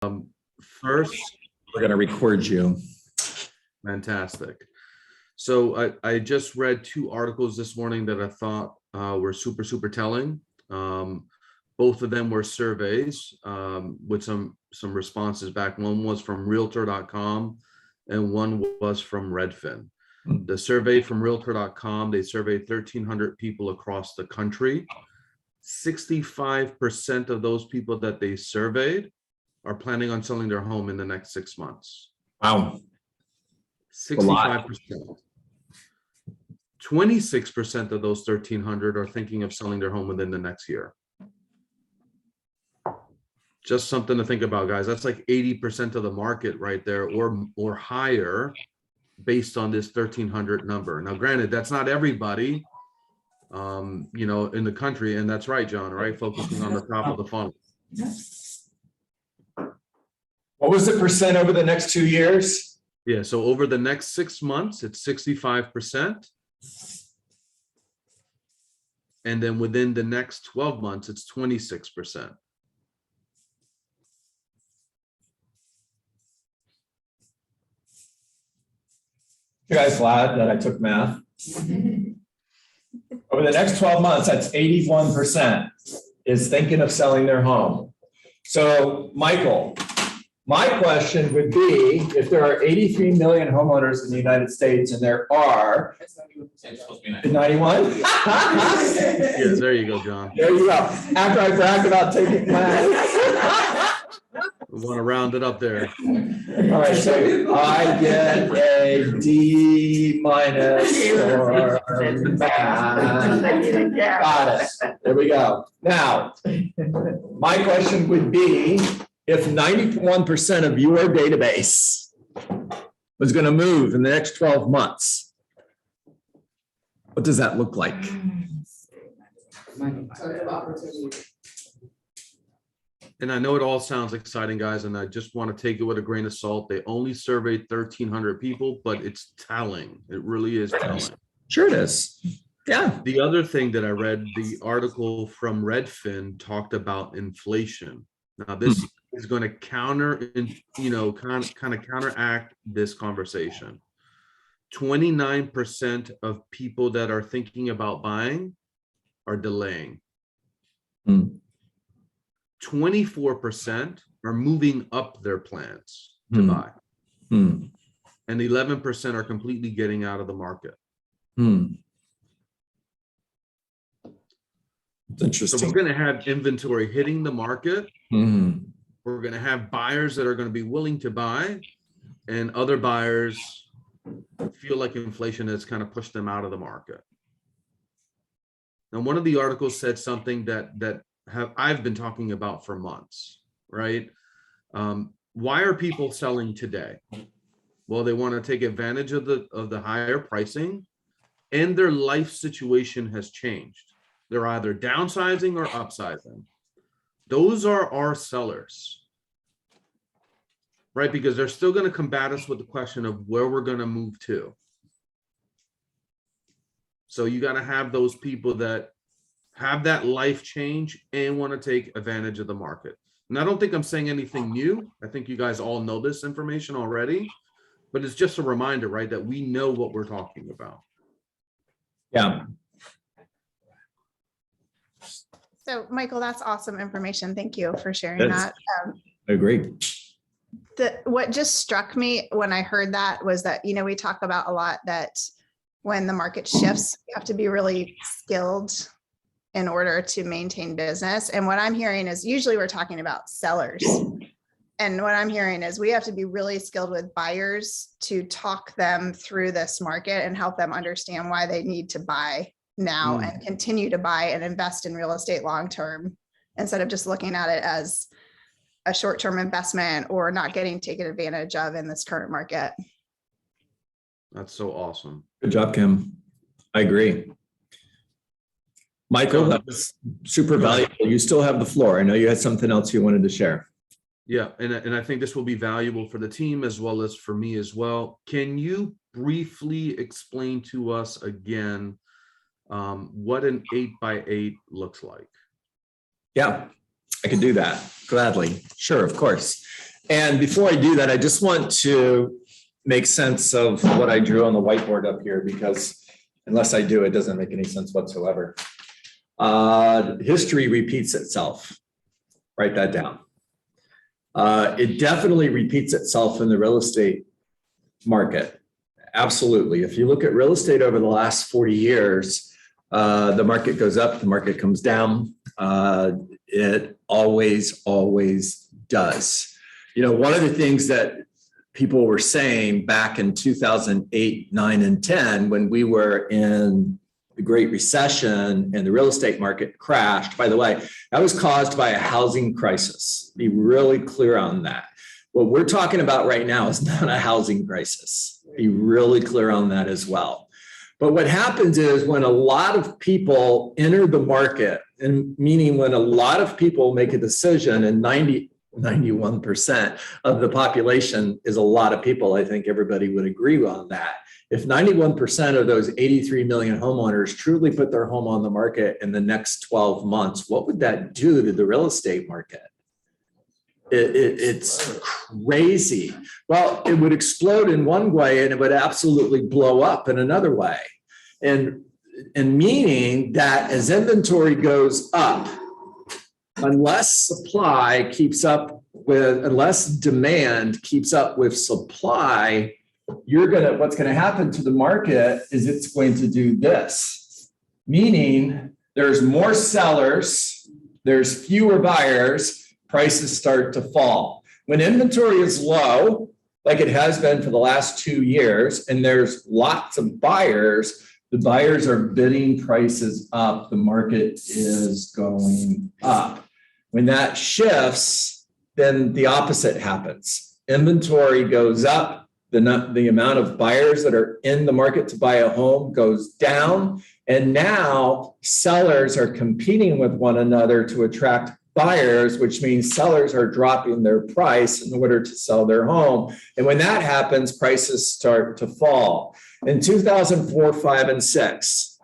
First, We're going to record you. fantastic. So I just read two articles this morning that I thought were super telling. Both of them were surveys with some responses back. One was from Realtor.com and one was from Redfin. The survey from Realtor.com, they surveyed 1,300 people across the country. 65% of those people that they surveyed are planning on selling their home in the next 6 months. Wow. 65%. 26% of those 1,300 are thinking of selling their home within the next year. Just something to think about, guys. That's like 80% of the market right there, or higher, based on this 1,300 number. Now, granted, that's not everybody, in the country, and that's right, John. Right, focusing on the top of the funnel. What was the percent over the next 2 years? Yeah, so over the next 6 months, it's 65%. And then within the next 12 months, it's 26%. You guys glad that I took math? Over the next 12 months, that's 81% is thinking of selling their home. So, Michael, my question would be, if there are 83 million homeowners in the United States, and there are 91? Yeah, there you go, John. There you go. After I brag about taking math. We want to round it up there. All right, so I get a D- for math. Got it. There we go. Now, my question would be, if 91% of your database was going to move in the next 12 months, what does that look like? And I know it all sounds exciting, guys, and I just want to take it with a grain of salt. They only surveyed 1,300 people, but it's telling. It really is telling. Sure it is. Yeah. The other thing that I read, the article from Redfin talked about inflation. Now, this is going to kind of counteract this conversation. 29% of people that are thinking about buying are delaying. 24% are moving up their plans to buy. And 11% are completely getting out of the market. It's interesting. So we're going to have inventory hitting the market. We're going to have buyers that are going to be willing to buy, and other buyers feel like inflation has kind of pushed them out of the market. Now, one of the articles said something that I've been talking about for months, right? Why are people selling today? Well, they want to take advantage of the higher pricing, and their life situation has changed. They're either downsizing or upsizing. Those are our sellers, right? Because they're still going to combat us with the question of where we're going to move to. So you got to have those people that have that life change and want to take advantage of the market. And I don't think I'm saying anything new. I think you guys all know this information already, but it's just a reminder, right, that we know what we're talking about. Yeah. So, Michael, that's awesome information. Thank you for sharing that. I agree. What just struck me when I heard that was that, we talk about a lot that when the market shifts, you have to be really skilled in order to maintain business. And what I'm hearing is, usually we're talking about sellers. And what I'm hearing is we have to be really skilled with buyers to talk them through this market and help them understand why they need to buy now and continue to buy and invest in real estate long-term, instead of just looking at it as a short-term investment or not getting taken advantage of in this current market. That's so awesome. Good job, Kim. I agree. Michael, that was super valuable. You still have the floor. I know you had something else you wanted to share. Yeah, and I think this will be valuable for the team as well as for me as well. Can you briefly explain to us again what an 8x8 looks like? Yeah. I could do that gladly. Sure, of course. And before I do that, I just want to make sense of what I drew on the whiteboard up here, because unless I do, it doesn't make any sense whatsoever. History repeats itself. Write that down. It definitely repeats itself in the real estate market. Absolutely. If you look at real estate over the last 40 years, the market goes up, the market comes down. It always does. You know, one of the things that people were saying back in 2008, 9, and 10, when we were in the Great Recession and the real estate market crashed, by the way, that was caused by a housing crisis. Be really clear on that. What we're talking about right now is not a housing crisis. Be really clear on that as well. But what happens is when a lot of people enter the market, and meaning when a lot of people make a decision, and 91% of the population is a lot of people, I think everybody would agree on that. If 91% of those 83 million homeowners truly put their home on the market in the next 12 months, what would that do to the real estate market? It's crazy. Well, it would explode in one way and it would absolutely blow up in another way. And meaning that as inventory goes up, unless demand keeps up with supply, what's going to happen to the market is it's going to do this, meaning there's more sellers, there's fewer buyers, prices start to fall. When inventory is low, like it has been for the last 2 years, and there's lots of buyers, the buyers are bidding prices up, the market is going up. When that shifts, then the opposite happens. Inventory goes up, the amount of buyers that are in the market to buy a home goes down, and now sellers are competing with one another to attract buyers, which means sellers are dropping their price in order to sell their home. And when that happens, prices start to fall. In 2004, 5, and 6,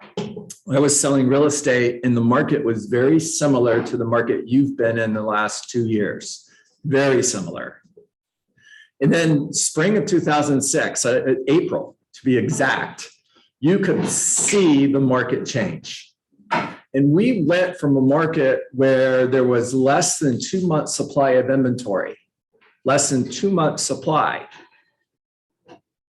I was selling real estate and the market was very similar to the market you've been in the last 2 years. Very similar. And then spring of 2006, April to be exact, you could see the market change. And we went from a market where there was less than 2 months supply of inventory, less than 2 months supply,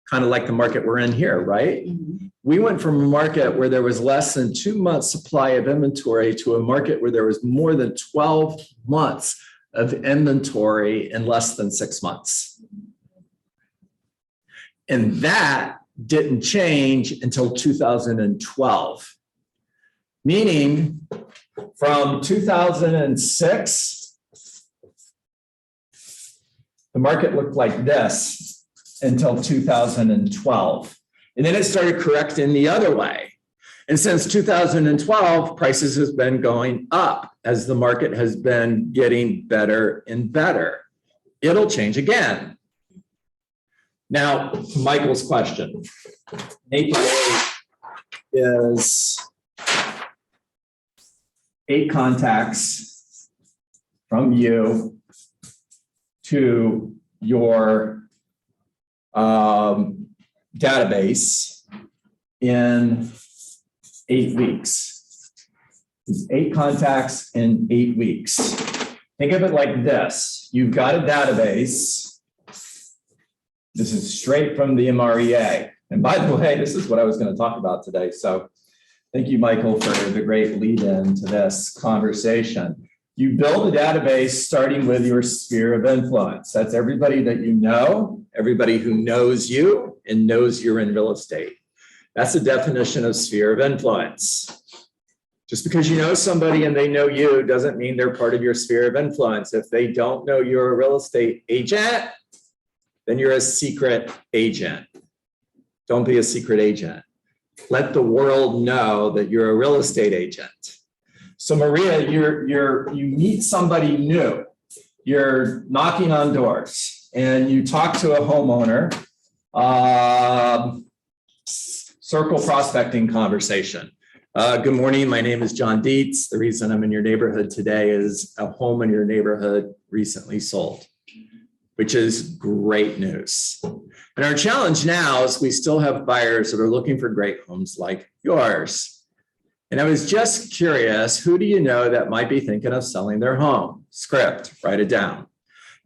kind of like the market we're in here, right? Mm-hmm. We went from a market where there was less than 2 months supply of inventory to a market where there was more than 12 months of inventory in less than 6 months. And that didn't change until 2012. Meaning from 2006, the market looked like this until 2012. And then it started correcting the other way. And since 2012, prices has been going up as the market has been getting better and better. It'll change again. Now, to Michael's question, April is 8 contacts from you to your database in 8 weeks. It's 8 contacts in 8 weeks. Think of it like this. You've got a database. This is straight from the MREA. And by the way, this is what I was going to talk about today. So thank you, Michael, for the great lead-in to this conversation. You build a database starting with your sphere of influence. That's everybody that you know, everybody who knows you and knows you're in real estate. That's the definition of sphere of influence. Just because you know somebody and they know you doesn't mean they're part of your sphere of influence. If they don't know you're a real estate agent, then you're a secret agent. Don't be a secret agent. Let the world know that you're a real estate agent. So Maria, you meet somebody new. You're knocking on doors and you talk to a homeowner, circle prospecting conversation. Good morning. My name is John Dietz. The reason I'm in your neighborhood today is a home in your neighborhood recently sold, which is great news. And our challenge now is we still have buyers that are looking for great homes like yours. And I was just curious, who do you know that might be thinking of selling their home? Script, write it down.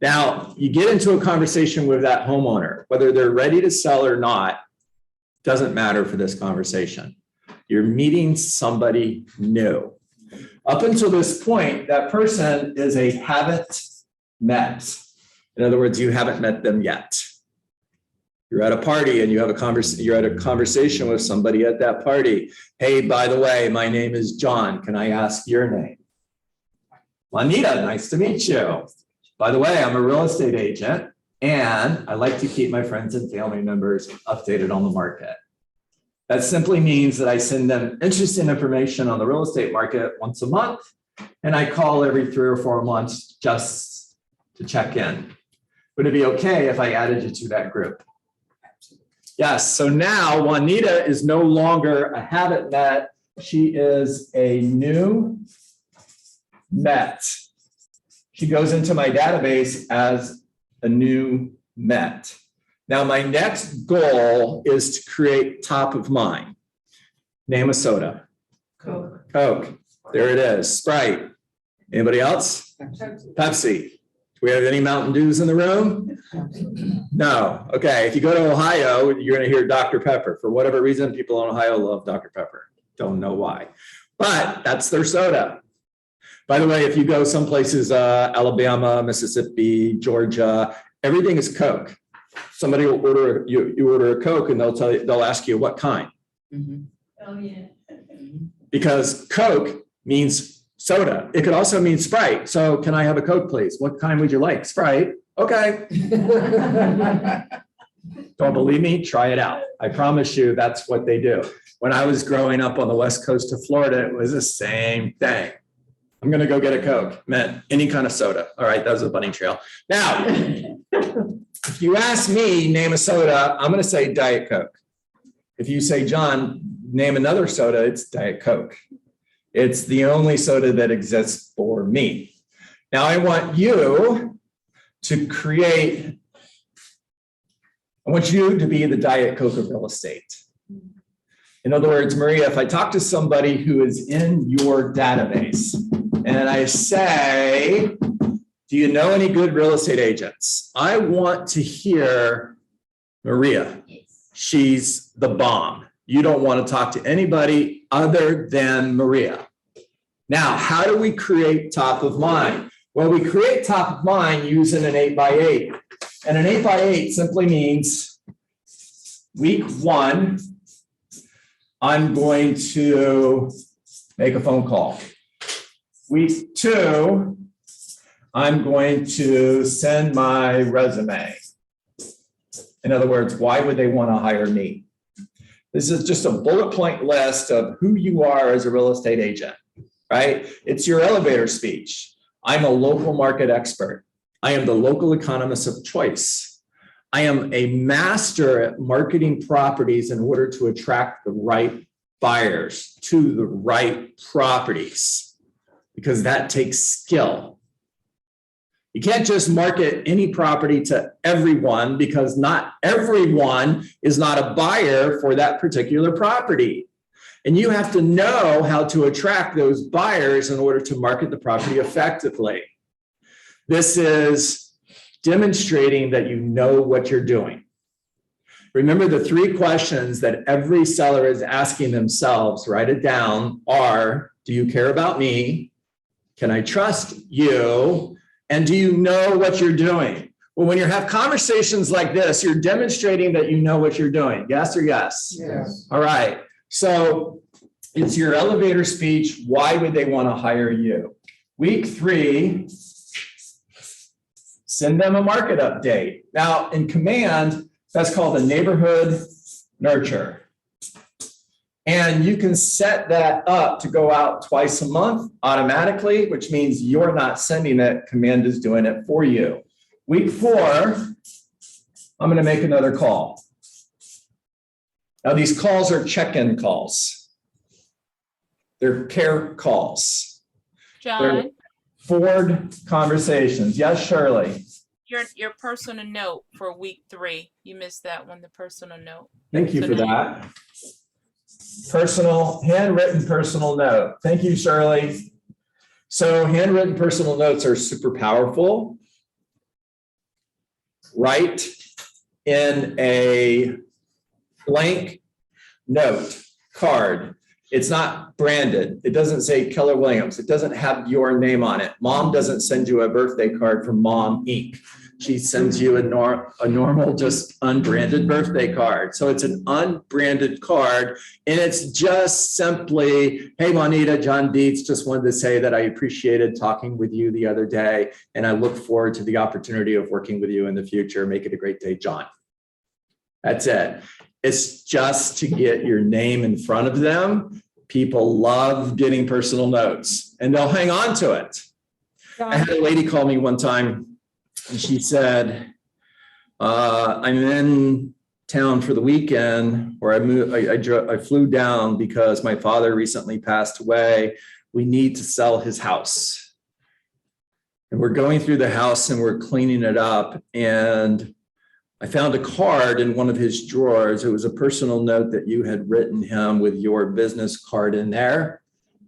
Now, you get into a conversation with that homeowner, whether they're ready to sell or not, doesn't matter for this conversation. You're meeting somebody new. Up until this point, that person is a haven't met. In other words, you haven't met them yet. You're at a party and you have you're at a conversation with somebody at that party. Hey, by the way, my name is John. Can I ask your name? Juanita, nice to meet you. By the way, I'm a real estate agent and I like to keep my friends and family members updated on the market. That simply means that I send them interesting information on the real estate market once a month, and I call every 3 or 4 months just to check in. Would it be okay if I added you to that group? Yes, so now Juanita is no longer a haven't met, she is a new met. She goes into my database as a new met. Now, my next goal is to create top of mind. Name a soda. Coke. Coke. There it is. Sprite. Anybody else? Pepsi. Do we have any Mountain Dews in the room? No. Okay. If you go to Ohio, you're going to hear Dr. Pepper. For whatever reason, people in Ohio love Dr. Pepper. Don't know why. But that's their soda. By the way, if you go some places, Alabama, Mississippi, Georgia, everything is Coke. Somebody will order, you order a Coke and they'll ask you what kind. Mm-hmm. Oh, yeah. Because Coke means soda. It could also mean Sprite. So can I have a Coke, please? What kind would you like? Sprite. Okay. Don't believe me? Try it out. I promise you that's what they do. When I was growing up on the west coast of Florida, it was the same thing. I'm going to go get a Coke. Meant any kind of soda. All right, that was a bunny trail. Now, if you ask me, name a soda, I'm going to say Diet Coke. If you say, John, name another soda, it's Diet Coke. It's the only soda that exists for me. Now, I want you to be the Diet Coke of real estate. In other words, Maria, if I talk to somebody who is in your database and I say, do you know any good real estate agents? I want to hear Maria. She's the bomb. You don't want to talk to anybody other than Maria. Now, how do we create top of mind? Well, we create top of mind using an 8x8. And an 8x8 simply means week 1, I'm going to make a phone call. Week 2, I'm going to send my resume. In other words, why would they want to hire me? This is just a bullet point list of who you are as a real estate agent, right? It's your elevator speech. I'm a local market expert. I am the local economist of choice. I am a master at marketing properties in order to attract the right buyers to the right properties, because that takes skill. You can't just market any property to everyone because not everyone is not a buyer for that particular property. And you have to know how to attract those buyers in order to market the property effectively. This is demonstrating that you know what you're doing. Remember, the 3 questions that every seller is asking themselves, write it down, are, do you care about me? Can I trust you? And do you know what you're doing? Well, when you have conversations like this, you're demonstrating that you know what you're doing. Yes or yes? Yes. All right. So it's your elevator speech. Why would they want to hire you? Week 3, send them a market update. Now, in Command, that's called a neighborhood nurture. And you can set that up to go out twice a month automatically, which means you're not sending it. Command is doing it for you. Week 4, I'm going to make another call. Now, these calls are check-in calls. They're care calls. John, Forward conversations. Yes, Shirley. your personal note for week 3. You missed that one, the personal note. Thank you So for now- that. Personal, handwritten personal note. Thank you, Shirley. So handwritten personal notes are super powerful. Write in a blank note card. It's not branded. It doesn't say Keller Williams. It doesn't have your name on it. Mom doesn't send you a birthday card from Mom Inc. She sends you a normal, just unbranded birthday card. So it's an unbranded card, and it's just simply, hey, Juanita, John Dietz just wanted to say that I appreciated talking with you the other day, and I look forward to the opportunity of working with you in the future. Make it a great day, John. That's it. It's just to get your name in front of them. People love getting personal notes, and they'll hang on to it. I had a lady call me one time, and she said, I'm in town for the weekend, or I flew down because my father recently passed away. We need to sell his house. And we're going through the house and we're cleaning it up. And I found a card in one of his drawers. It was a personal note that you had written him with your business card in there.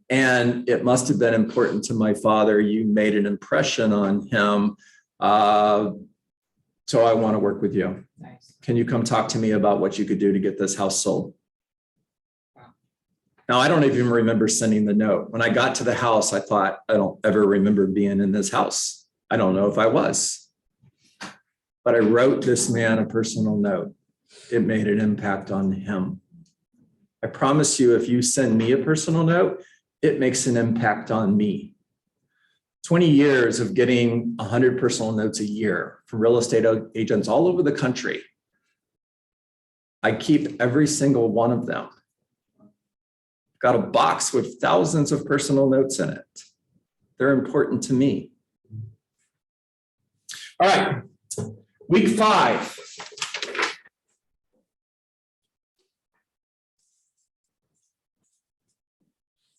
And it must have been important to my father. You made an impression on him. So I want to work with you. Nice. Can you come talk to me about what you could do to get this house sold? Now, I don't even remember sending the note. When I got to the house, I thought, I don't ever remember being in this house. I don't know if I was. But I wrote this man a personal note. It made an impact on him. I promise you, if you send me a personal note, it makes an impact on me. 20 years of getting 100 personal notes a year from real estate agents all over the country. I keep every single one of them. Got a box with thousands of personal notes in it. They're important to me. All right, week 5.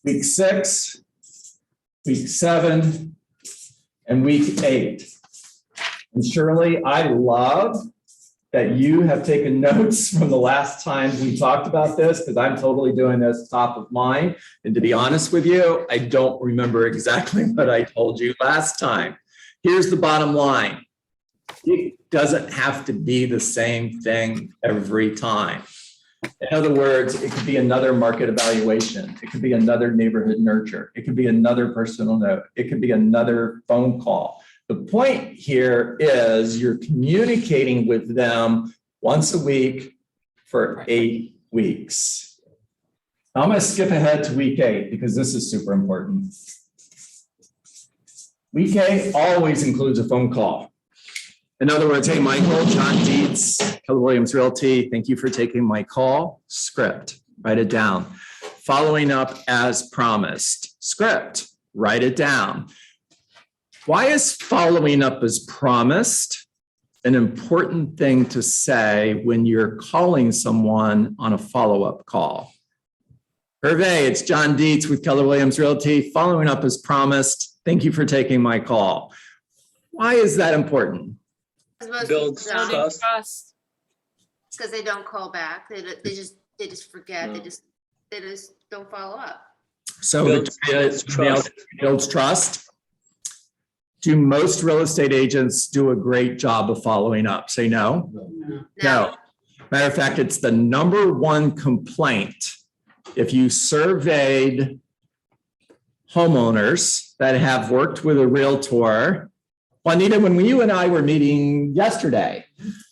Week 6, week 7, and week 8. And Shirley, I love that you have taken notes from the last time we talked about this, because I'm totally doing this top of mind. And to be honest with you, I don't remember exactly what I told you last time. Here's the bottom line. It doesn't have to be the same thing every time. In other words, it could be another market evaluation. It could be another neighborhood nurture. It could be another personal note. It could be another phone call. The point here is you're communicating with them once a week for 8 weeks. Now I'm going to skip ahead to week 8 because this is super important. Week 8 always includes a phone call. In other words, hey, Michael, John Dietz, Keller Williams Realty, thank you for taking my call. Script, write it down. Following up as promised. Script, write it down. Why is following up as promised an important thing to say when you're calling someone on a follow-up call? Hervé, it's John Dietz with Keller Williams Realty. Following up as promised. Thank you for taking my call. Why is that important? Builds Building trust. trust. Because they don't call back. They just forget. They just don't follow up. So Builds trust. builds trust. Do most real estate agents do a great job of following up? Say no. No. Matter of fact, it's the #1 complaint. If you surveyed homeowners that have worked with a realtor, Juanita, when you and I were meeting yesterday,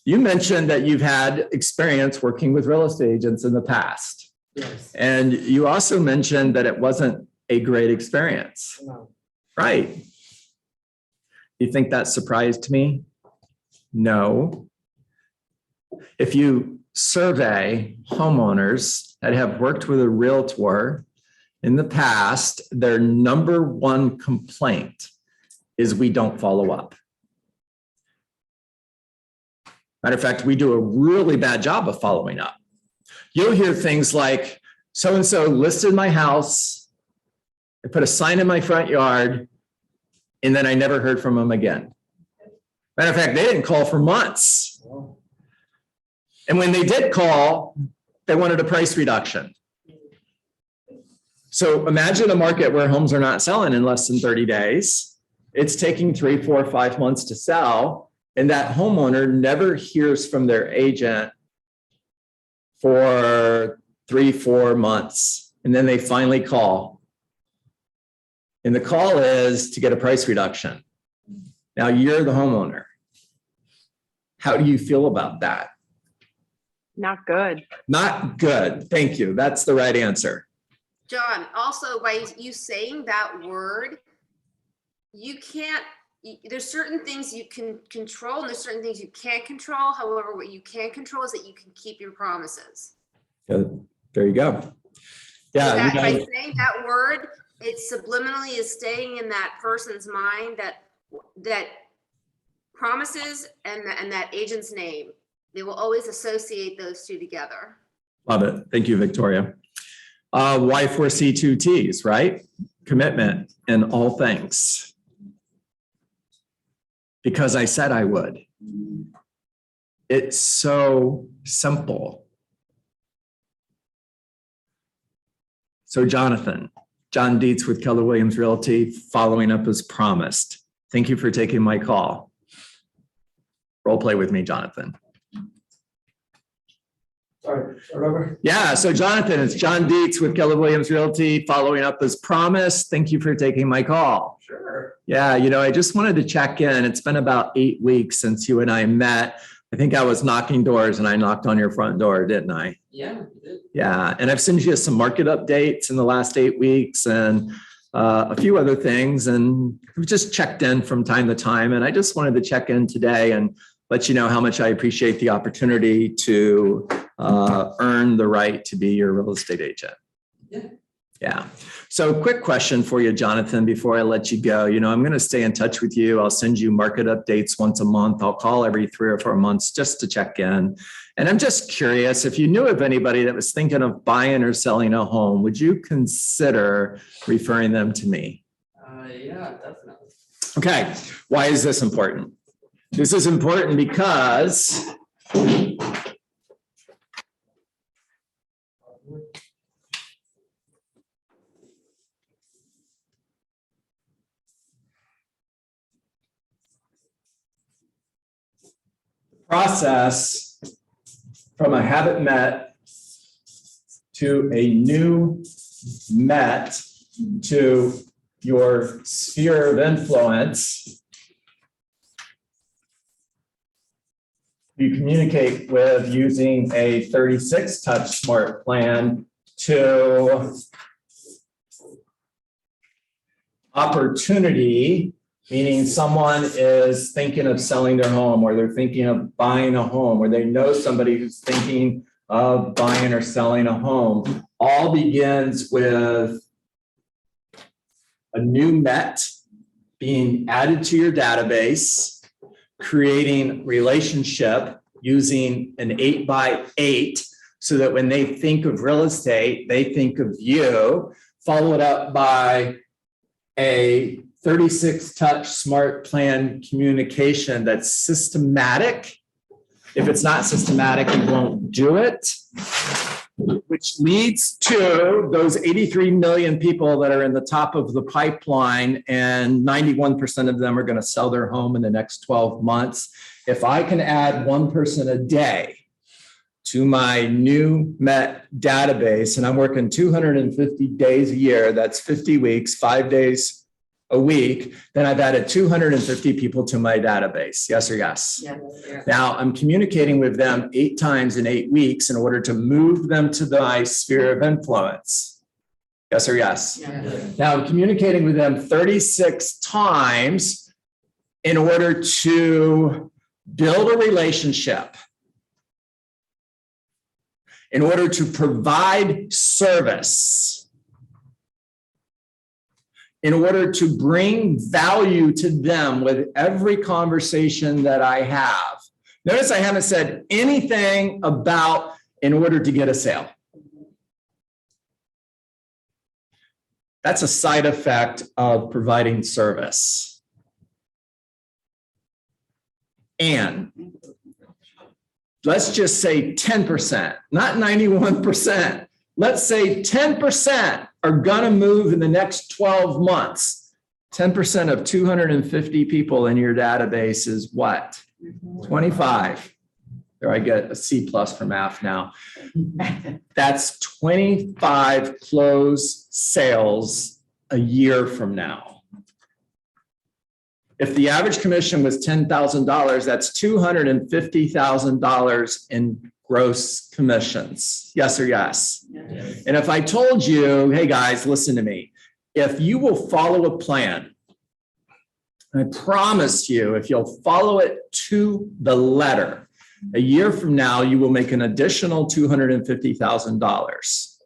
you mentioned that you've had experience working with real estate agents in the past. Yes. And you also mentioned that it wasn't a great experience. No. Right. You think that surprised me? No. If you survey homeowners that have worked with a realtor in the past, their #1 complaint is we don't follow up. Matter of fact, we do a really bad job of following up. You'll hear things like, so-and-so listed my house They put a sign in my front yard, and then I never heard from them again. Matter of fact, they didn't call for months. And when they did call, they wanted a price reduction. So imagine a market where homes are not selling in less than 30 days. It's taking 3, 4, 5 months to sell. And that homeowner never hears from their agent for 3, 4 months. And then they finally call. And the call is to get a price reduction. Now you're the homeowner. How do you feel about that? Not good. Not good. Thank you. That's the right answer. John, also by you saying that word, you can't, there's certain things you can control and there's certain things you can't control. However, what you can control is that you can keep your promises. Good. There you go. So Yeah. that, you by know, saying that word, it subliminally is staying in that person's mind that promises and that agent's name, they will always associate those two together. love it. Thank you, Victoria. Y4C2Ts, right? Commitment in all things. Because I said I would. It's so simple. So Jonathan, John Dietz with Keller Williams Realty, following up as promised. Thank you for taking my call. Role play with me, Jonathan. Sorry, start over. Yeah, so Jonathan, it's John Dietz with Keller Williams Realty, following up as promised. Thank you for taking my call. Sure. Yeah, I just wanted to check in. It's been about 8 weeks since you and I met. I think I was knocking doors and I knocked on your front door, didn't I? Yeah, you did. Yeah, and I've sent you some market updates in the last 8 weeks and a few other things. And we've just checked in from time to time. And I just wanted to check in today and let you know how much I appreciate the opportunity to earn the right to be your real estate agent. Yeah. So quick question for you, Jonathan, before I let you go. I'm going to stay in touch with you. I'll send you market updates once a month. I'll call every 3 or 4 months just to check in. And I'm just curious, if you knew of anybody that was thinking of buying or selling a home, would you consider referring them to me? Yeah, definitely. Okay. Why is this important? This is important because process from a haven't met to a new met to your sphere of influence. You communicate with using a 36 touch smart plan to opportunity, meaning someone is thinking of selling their home or they're thinking of buying a home or they know somebody who's thinking of buying or selling a home. All begins with a new MET being added to your database, creating relationship using an 8x8 so that when they think of real estate, they think of you, followed up by a 36 touch smart plan communication that's systematic. If it's not systematic, you won't do it, which leads to those 83 million people that are in the top of the pipeline, and 91% of them are going to sell their home in the next 12 months. If I can add one person a day to my new MET database, and I'm working 250 days a year, that's 50 weeks, 5 days a week, then I've added 250 people to my database. Yes or yes? Yeah. Now I'm communicating with them 8 times in 8 weeks in order to move them to my sphere of influence. Yes or yes? Yeah. Now I'm communicating with them 36 times in order to build a relationship, in order to provide service, in order to bring value to them with every conversation that I have. Notice I haven't said anything about in order to get a sale. That's a side effect of providing service. And let's just say 10%, not 91%. Let's say 10% are gonna move in the next 12 months. 10% of 250 people in your database is what? 25. There, I get a C+ for math now. That's 25 closed sales a year from now. If the average commission was $10,000, that's $250,000 in gross commissions. Yes or yes? Yes. And if I told you, hey guys, listen to me. If you will follow a plan, I promise you, if you'll follow it to the letter, a year from now, you will make an additional $250,000.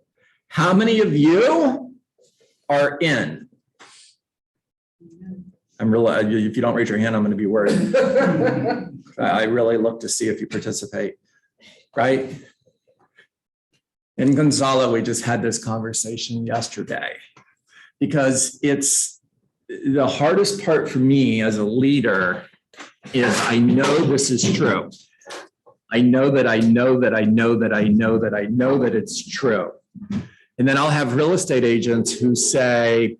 How many of you are in? I'm really, if you don't raise your hand, I'm going to be worried. I really look to see if you participate, right? In Gonzalo, we just had this conversation yesterday because it's the hardest part for me as a leader is I know this is true. I know that I know that I know that I know that I know that it's true. And then I'll have real estate agents who say,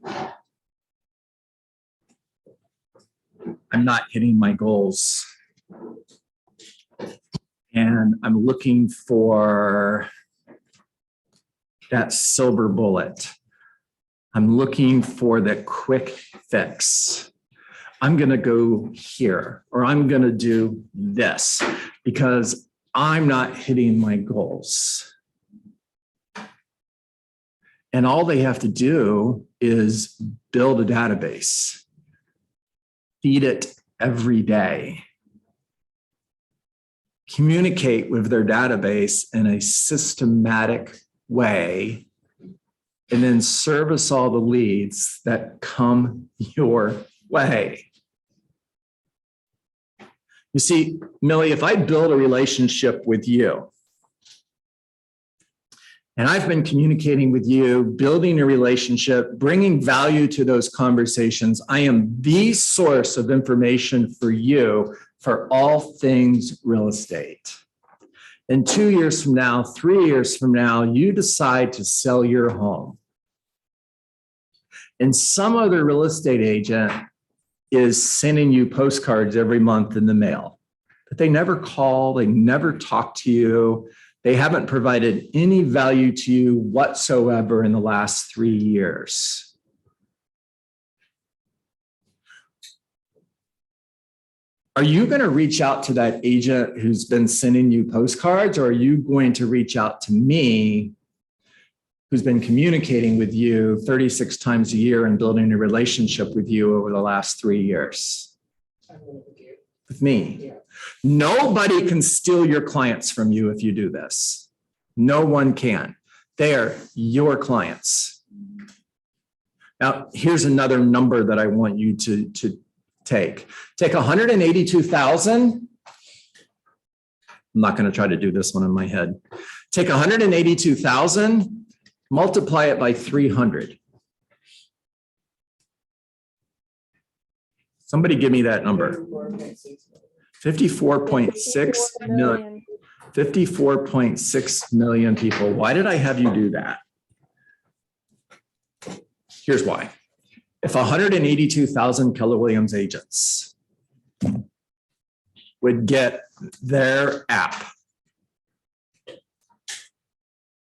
I'm not hitting my goals. And I'm looking for that silver bullet. I'm looking for the quick fix. I'm going to go here, or I'm going to do this because I'm not hitting my goals. And all they have to do is build a database. Feed it every day. Communicate with their database in a systematic way, and then service all the leads that come your way. You see, Millie, if I build a relationship with you, and I've been communicating with you, building a relationship, bringing value to those conversations. I am the source of information for you for all things real estate. And 2 years from now, 3 years from now, you decide to sell your home. And some other real estate agent is sending you postcards every month in the mail. But they never call, they never talk to you. They haven't provided any value to you whatsoever in the last 3 years. Are you going to reach out to that agent who's been sending you postcards, or are you going to reach out to me, who's been communicating with you 36 times a year and building a relationship with you over the last 3 years? With me. Yeah. Nobody can steal your clients from you if you do this. No one can. They are your clients. Now, here's another number that I want you to take. Take 182,000. I'm not going to try to do this one in my head. Take 182,000, multiply it by 300. Somebody give me that number. 54.6 million. 54.6 million people. Why did I have you do that? Here's why. If 182,000 Keller Williams agents would get their app,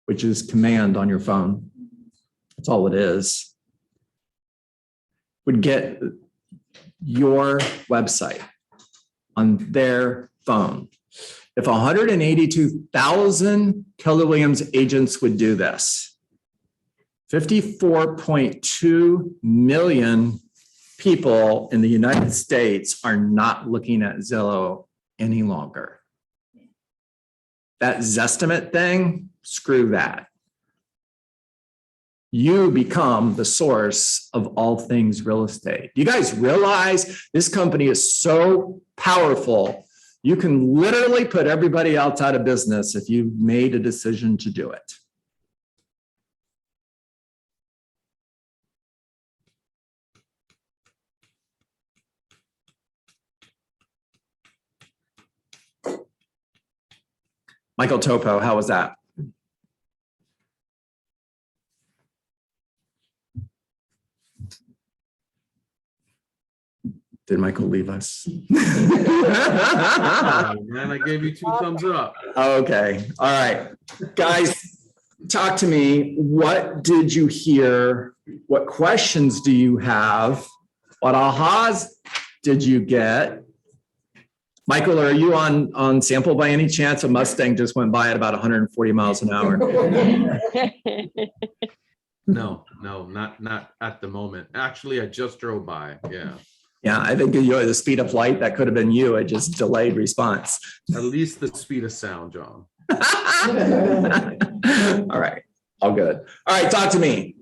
which is command on your phone, that's all it is, would get your website on their phone. If 182,000 Keller Williams agents would do this, 54.2 million people in the United States are not looking at Zillow any longer. That Zestimate thing, screw that. You become the source of all things real estate. You guys realize this company is so powerful, you can literally put everybody else out of business if you've made a decision to do it. Michael Topo, how was that? Did Michael leave us? Oh, man, I gave you 2 thumbs up. Okay, all right. Guys, talk to me. What did you hear? What questions do you have? What ahas did you get? Michael, are you on sample by any chance? A Mustang just went by at about 140 miles an hour. No, not at the moment. Actually, I just drove by. Yeah. Yeah, I think you at the speed of light, that could have been you. It just delayed response. At least the speed of sound, John. All right, all good. All right, talk to me.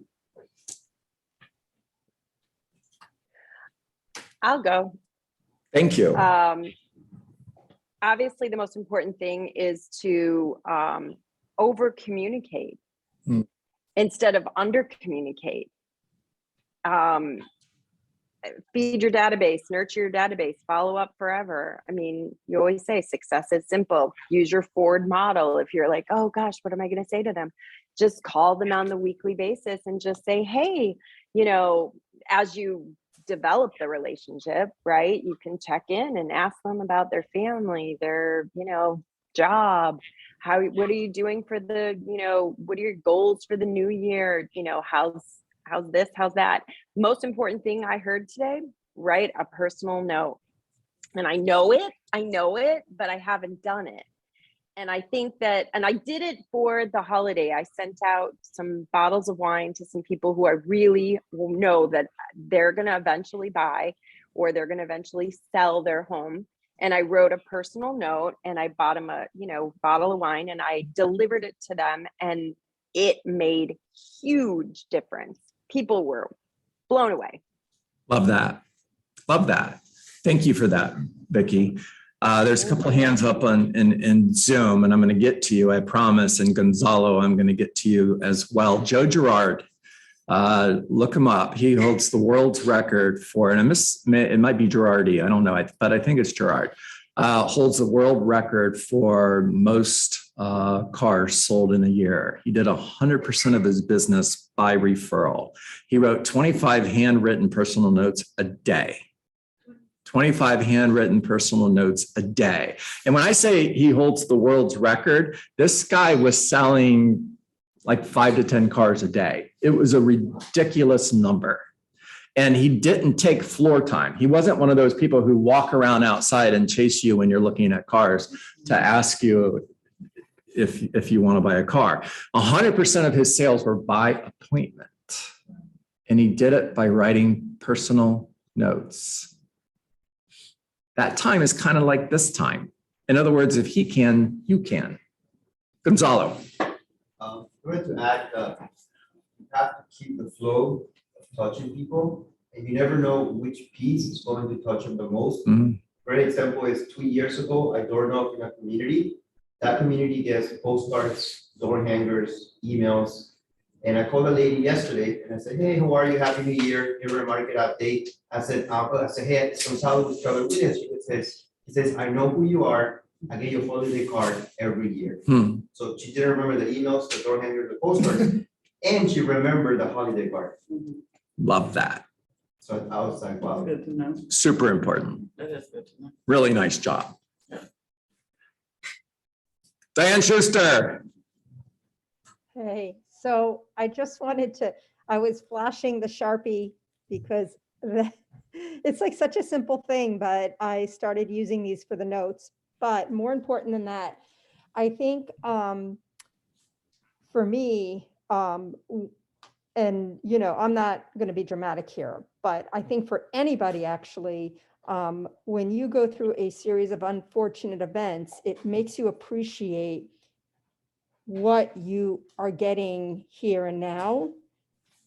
I'll go. Thank you. Obviously, the most important thing is to over communicate instead of under communicate. Feed your database, nurture your database, follow up forever. I mean, you always say success is simple. Use your Ford model. If you're like, oh gosh, what am I going to say to them? Just call them on the weekly basis and just say, hey, you know, as you develop the relationship, right? You can check in and ask them about their family, their, you know, job. What are you doing for the, you know, what are your goals for the new year? You know, how's this, how's that? Most important thing I heard today, write a personal note. And I know it, but I haven't done it. And I think that, and I did it for the holiday. I sent out some bottles of wine to some people who I really know that they're going to eventually buy, or they're going to eventually sell their home. And I wrote a personal note and I bought them a, you know, bottle of wine and I delivered it to them, and it made huge difference. People were blown away. Love that. Love that. Thank you for that, Vicki. There's a couple of hands up in Zoom, and I'm going to get to you, I promise. And Gonzalo, I'm going to get to you as well. Joe Girard, look him up. He holds the world's record for, and it might be Girardi, I don't know, but I think it's Girard. Holds the world record for most cars sold in a year. He did 100% of his business by referral. He wrote 25 handwritten personal notes a day. 25 handwritten personal notes a day. And when I say he holds the world's record, this guy was selling like 5 to 10 cars a day. It was a ridiculous number. And he didn't take floor time. He wasn't one of those people who walk around outside and chase you when you're looking at cars to ask you if you want to buy a car. 100% of his sales were by appointment. And he did it by writing personal notes. That time is kind of like this time. In other words, if he can, you can. Gonzalo. I'm going to add, you have to keep the flow of touching people, and you never know which piece is going to touch them the most. For example, is 2 years ago, I door knocked in a community. That community gets postcards, door hangers, emails. And I called a lady yesterday and I said, hey, how are you? Happy New Year. Here, a market update. I said, hey, Gonzalo with Travel Williams. He says, I know who you are. I get your holiday card every year. So she didn't remember the emails, the door hanger, the postcards, and she remembered the holiday card. Love that. So I was like, wow. Good to know. Super important. That is good to know. Really nice job. Diane Schuster. Hey, so I just wanted to, I was flashing the Sharpie because it's like such a simple thing, but I started using these for the notes. But more important than that, I think for me, and you know, I'm not going to be dramatic here, but I think for anybody actually, when you go through a series of unfortunate events, it makes you appreciate what you are getting here and now,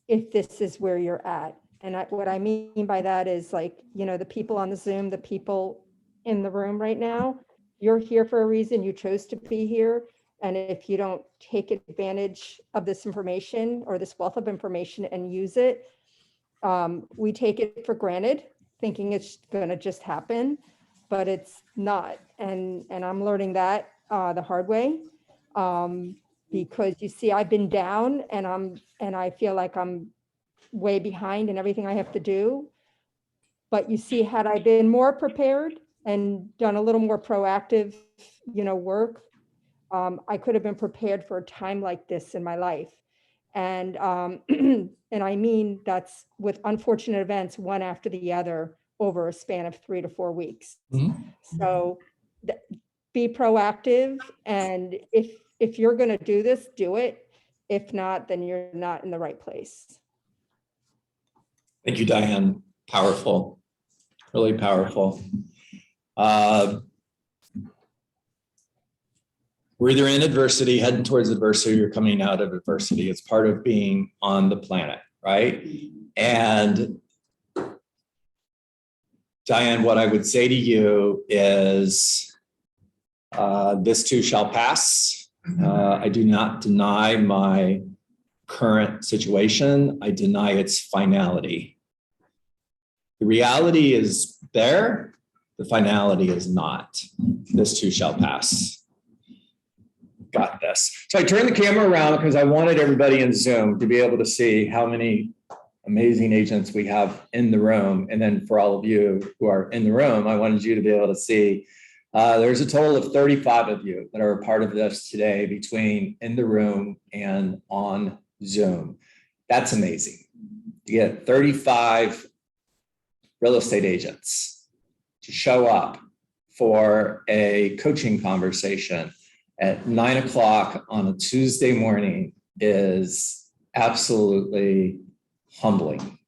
if this is where you're at. And what I mean by that is, like, you know, the people on the Zoom, the people in the room right now, you're here for a reason. You chose to be here. And if you don't take advantage of this information or this wealth of information and use it, we take it for granted, thinking it's going to just happen, but it's not. And I'm learning that the hard way. Because you see, I've been down and I feel like I'm way behind in everything I have to do. But you see, had I been more prepared and done a little more proactive, work, I could have been prepared for a time like this in my life. And and I mean, that's with unfortunate events, one after the other over a span of 3 to 4 weeks. So be proactive. And if you're going to do this, do it. If not, then you're not in the right place. Thank you, Diane. Powerful, really powerful. We're either in adversity, heading towards adversity, or coming out of adversity. It's part of being on the planet, right? And Diane, what I would say to you is this too shall pass. I do not deny my current situation. I deny its finality. The reality is there. The finality is not. This too shall pass. Got this. So I turned the camera around because I wanted everybody in Zoom to be able to see how many amazing agents we have in the room. And then for all of you who are in the room, I wanted you to be able to see there's a total of 35 of you that are a part of this today between in the room and on Zoom. That's amazing. You get 35 real estate agents to show up for a coaching conversation at 9 o'clock on a Tuesday morning is absolutely humbling.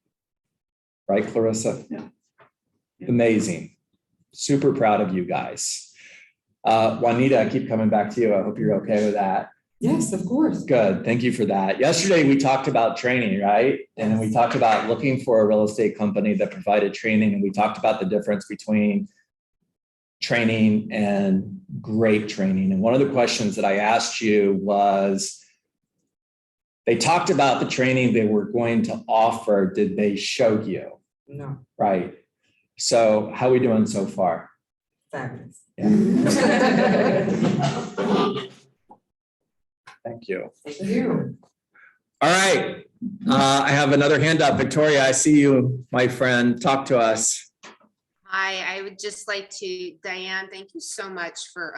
Right, Clarissa? Yeah. Amazing. Super proud of you guys. Juanita, I keep coming back to you. I hope you're okay with that. Yes, of course. Good. Thank you for that. Yesterday, we talked about training, right? And then we talked about looking for a real estate company that provided training. And we talked about the difference between training and great training. And one of the questions that I asked you was, they talked about the training they were going to offer. Did they show you? No. Right. So how are we doing so far? Fabulous. Yeah. Thank you. Thank you. All right. I have another hand up. Victoria, I see you, my friend. Talk to us. Hi, I would just like to, Diane, thank you so much for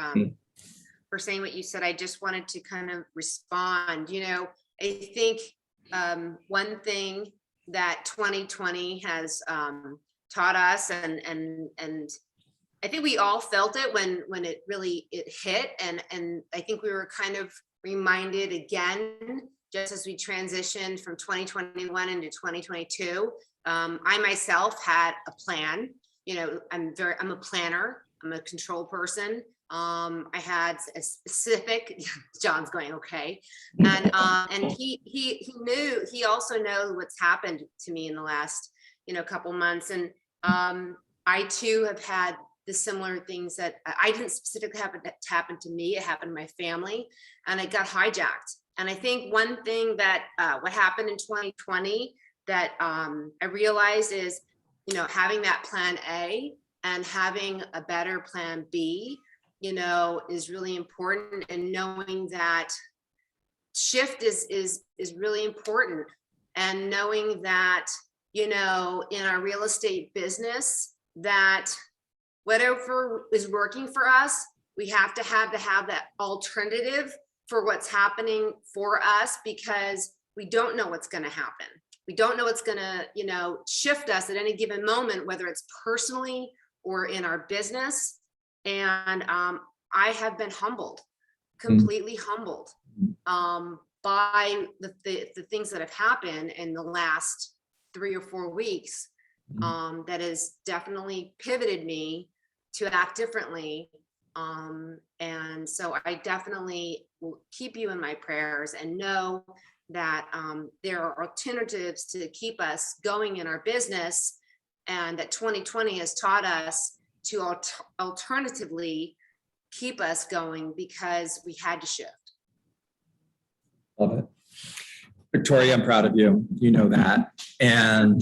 saying what you said. I just wanted to kind of respond. I think one thing that 2020 has taught us, and I think we all felt it when it really hit, and I think we were kind of reminded again, just as we transitioned from 2021 into 2022. I myself had a plan. I'm a planner. I'm a control person. I had a specific, John's going, okay. And he also knows what's happened to me in the last, couple months. And I too have had the similar things that I didn't specifically happen to me. It happened to my family, and it got hijacked. And I think one thing that what happened in 2020 that I realized is, having that plan A and having a better plan B, is really important. And knowing that shift is really important. And knowing that, in our real estate business, that whatever is working for us, we have to have that alternative for what's happening for us, because we don't know what's going to happen. We don't know what's going to, shift us at any given moment, whether it's personally or in our business. And I have been humbled, completely humbled by the things that have happened in the last 3 or 4 weeks. That has definitely pivoted me to act differently. And so I definitely will keep you in my prayers and know that there are alternatives to keep us going in our business, and that 2020 has taught us to alternatively keep us going because we had to shift. Love it. Victoria, I'm proud of you. You know that. And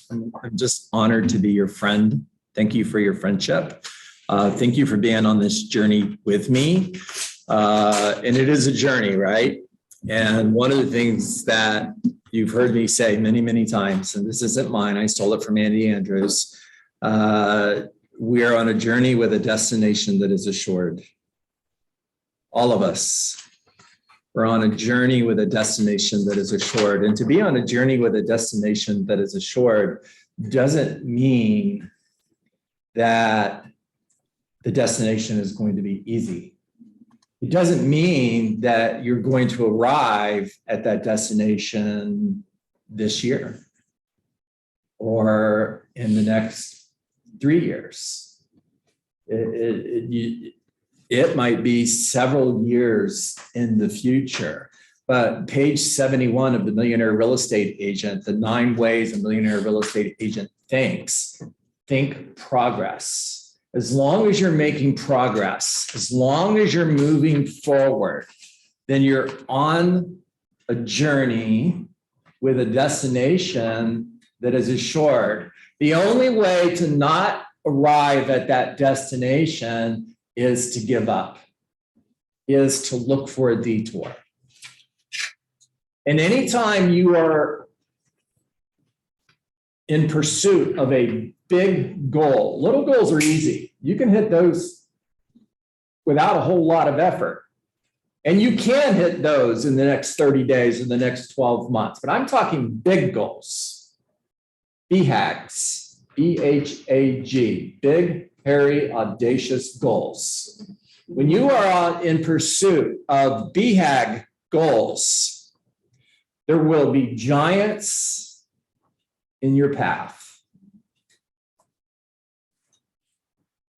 I'm just honored to be your friend. Thank you for your friendship. Thank you for being on this journey with me. And it is a journey, right? And one of the things that you've heard me say many, many times, and this isn't mine, I stole it from Andy Andrews. We are on a journey with a destination that is assured. All of us. We're on a journey with a destination that is assured. And to be on a journey with a destination that is assured doesn't mean that the destination is going to be easy. It doesn't mean that you're going to arrive at that destination this year or in the next 3 years. It might be several years in the future, but page 71 of the Millionaire Real Estate Agent, the 9 ways a millionaire real estate agent thinks, think progress. As long as you're making progress, as long as you're moving forward, then you're on a journey with a destination that is assured. The only way to not arrive at that destination is to give up, is to look for a detour. And anytime you are in pursuit of a big goal, little goals are easy. You can hit those without a whole lot of effort. And you can hit those in the next 30 days, in the next 12 months. But I'm talking big goals, BHAGs, B-H-A-G, big, hairy, audacious goals. When you are in pursuit of BHAG goals, there will be giants in your path.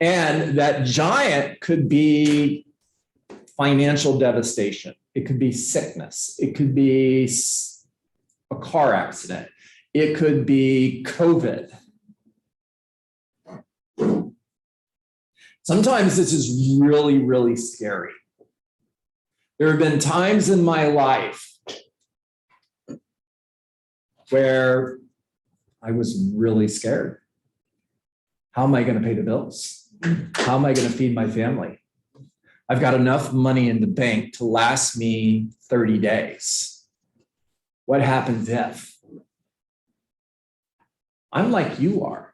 And that giant could be financial devastation. It could be sickness. It could be a car accident. It could be COVID. Sometimes this is really, really scary. There have been times in my life where I was really scared. How am I going to pay the bills? How am I going to feed my family? I've got enough money in the bank to last me 30 days. What happens if? I'm like you are.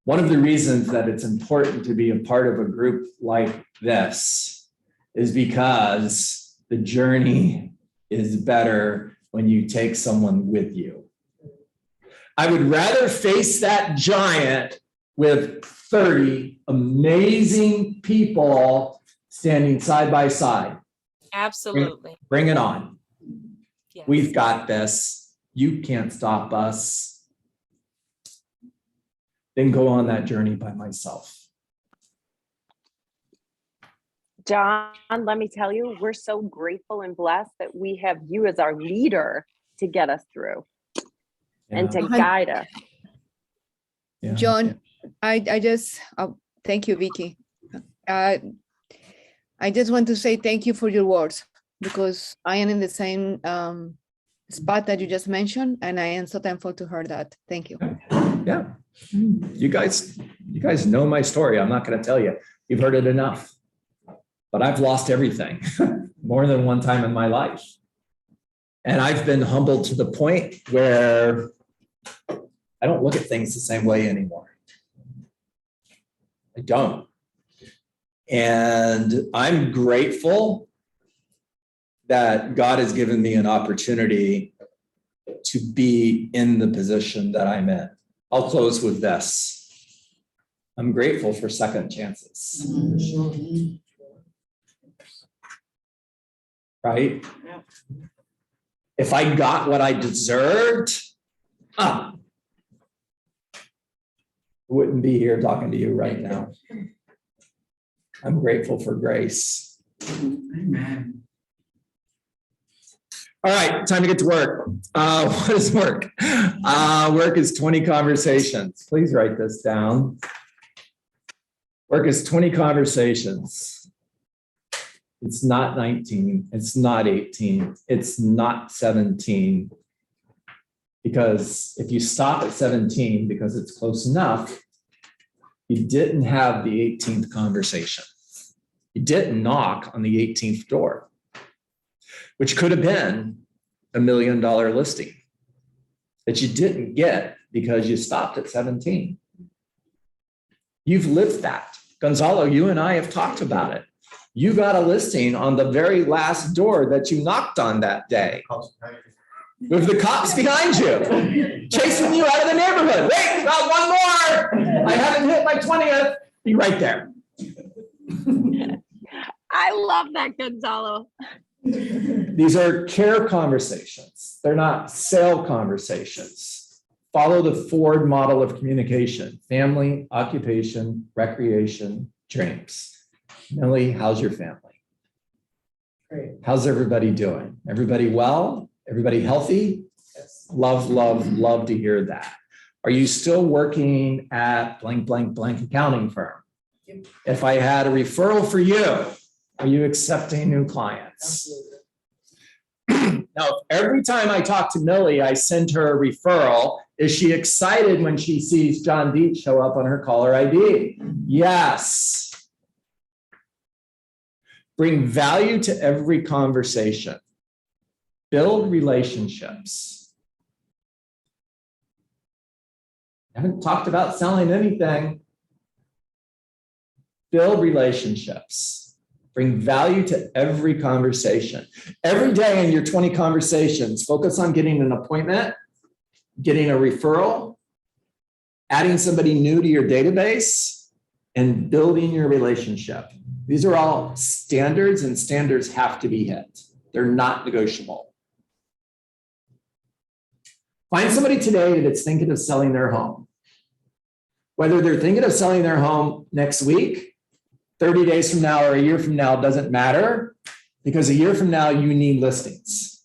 One of the reasons that it's important to be a part of a group like this is because the journey is better when you take someone with you. I would rather face that giant with 30 amazing people standing side by side. Absolutely. Bring it on. Yes. We've got this. You can't stop us. Then go on that journey by myself. John, let me tell you, we're so grateful and blessed that we have you as our leader to get us through and to guide us. Yeah. John, I just, thank you, Vicky. I just want to say thank you for your words, because I am in the same spot that you just mentioned, and I am so thankful to hear that. Thank you. Yeah. You guys know my story. I'm not going to tell you. You've heard it enough. But I've lost everything more than one time in my life. And I've been humbled to the point where I don't look at things the same way anymore. I don't. And I'm grateful that God has given me an opportunity to be in the position that I'm in. I'll close with this. I'm grateful for second chances. Right? If I got what I deserved, I wouldn't be here talking to you right now. I'm grateful for grace. Amen. All right, time to get to work. What is work? Work is 20 conversations. Please write this down. Work is 20 conversations. It's not 19. It's not 18. It's not 17. Because if you stop at 17 because it's close enough, you didn't have the 18th conversation. You didn't knock on the 18th door, which could have been $1 million listing that you didn't get because you stopped at 17. You've lived that. Gonzalo, you and I have talked about it. You got a listing on the very last door that you knocked on that day. With the cops behind you, chasing you out of the neighborhood. Wait, got one more. I haven't hit my 20th. Be right there. I love that, Gonzalo. These are care conversations. They're not sale conversations. Follow the Ford model of communication: family, occupation, recreation, dreams. Millie, how's your family? Great. How's everybody doing? Everybody well? Everybody healthy? Yes. Love, love, love to hear that. Are you still working at blank, blank, blank accounting firm? Yep. If I had a referral for you, are you accepting new clients? Absolutely. Now, every time I talk to Millie, I send her a referral. Is she excited when she sees John Dietz show up on her caller ID? Yes. Bring value to every conversation. Build relationships. I haven't talked about selling anything. Build relationships. Bring value to every conversation. Every day in your 20 conversations, focus on getting an appointment, getting a referral, adding somebody new to your database, and building your relationship. These are all standards, and standards have to be hit. They're not negotiable. Find somebody today that's thinking of selling their home. Whether they're thinking of selling their home next week, 30 days from now, or a year from now, doesn't matter, because a year from now, you need listings.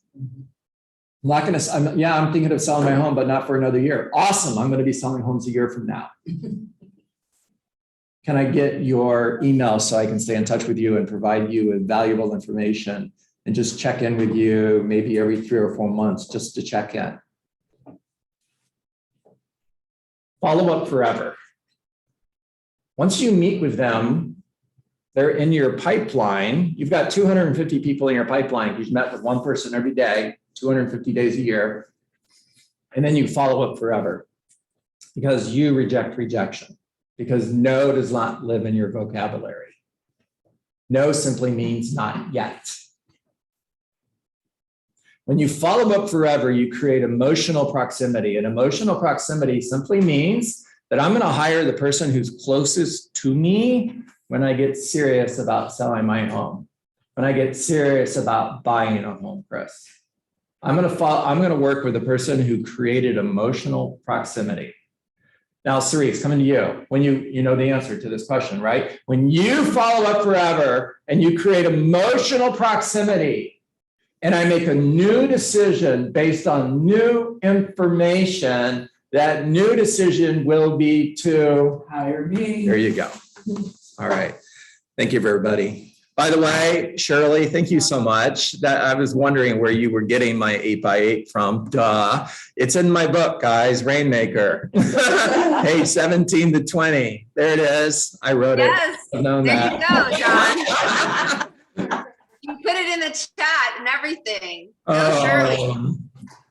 I'm thinking of selling my home, but not for another year. Awesome, I'm going to be selling homes a year from now. Can I get your email so I can stay in touch with you and provide you with valuable information and just check in with you maybe every 3 or 4 months just to check in? Follow up forever. Once you meet with them, they're in your pipeline. You've got 250 people in your pipeline. You've met with one person every day, 250 days a year. And then you follow up forever because you reject rejection. Because no does not live in your vocabulary. No simply means not yet. When you follow up forever, you create emotional proximity. And emotional proximity simply means that I'm going to hire the person who's closest to me when I get serious about selling my home, when I get serious about buying a home, Chris. I'm going to work with the person who created emotional proximity. Now, Cerise, coming to you. When you know the answer to this question, right? When you follow up forever and you create emotional proximity, and I make a new decision based on new information, that new decision will be to Hire me. There you go. All right. Thank you, everybody. By the way, Shirley, thank you so much. That I was wondering where you were getting my 8x8 from. Duh. It's in my book, guys, Rainmaker. Page 17 to 20. There it is. I wrote Yes, it. I've known there that. you go, John. You put it in the chat and everything. Go Shirley.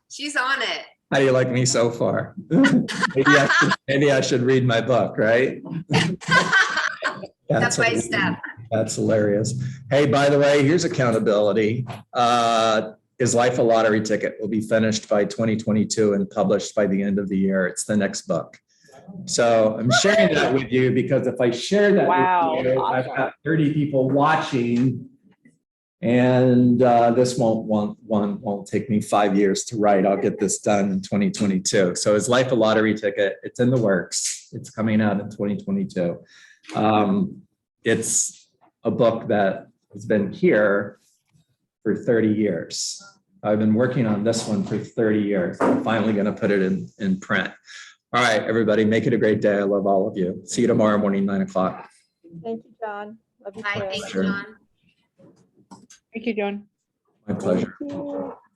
She's on it. How do you like me so far? maybe I should read my book, right? Step by step. That's hilarious. Hey, by the way, here's accountability. Is Life a Lottery Ticket will be finished by 2022 and published by the end of the year. It's the next book. So I'm sharing that with you because if I share that with you, I've got 30 people watching, and this won't take me 5 years to write. I'll get this done in 2022. So is Life a Lottery Ticket? It's in the works. It's coming out in 2022. It's a book that has been here for 30 years. I've been working on this one for 30 years. I'm finally going to put it in print. All right, everybody, make it a great day. I love all of you. See you tomorrow morning, 9 o'clock. Thank you, John. Love you. Bye, too. thank you, John. Thank you, John. My pleasure. Thank you.